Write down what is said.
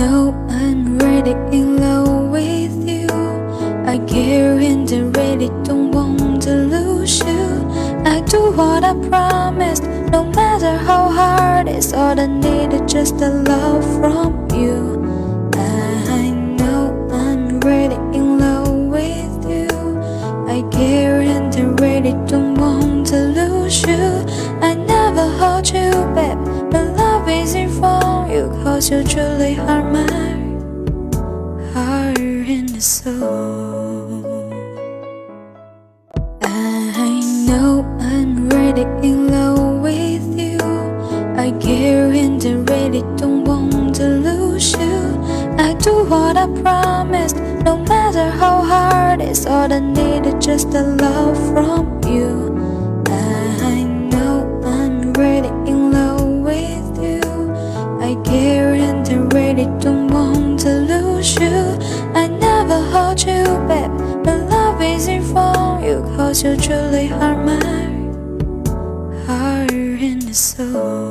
know I'm really in love with you. I care and I really don't want to lose you. I do what I promised, no matter how hard it's. All I need is just a love from you. I know I'm really in love with you. I care and I really don't want to lose you. I never hold you back, but love isn't for you, 'cause you truly are my heart and soul. I know I'm really in love with you. I care and I really don't want to lose you. I do what I promised, no matter how hard it's. All I need is just a love from you. I know I'm really in love with you. I care and I really don't want to lose you. I never hold you back, but love isn't for you, 'cause you truly are my heart and soul.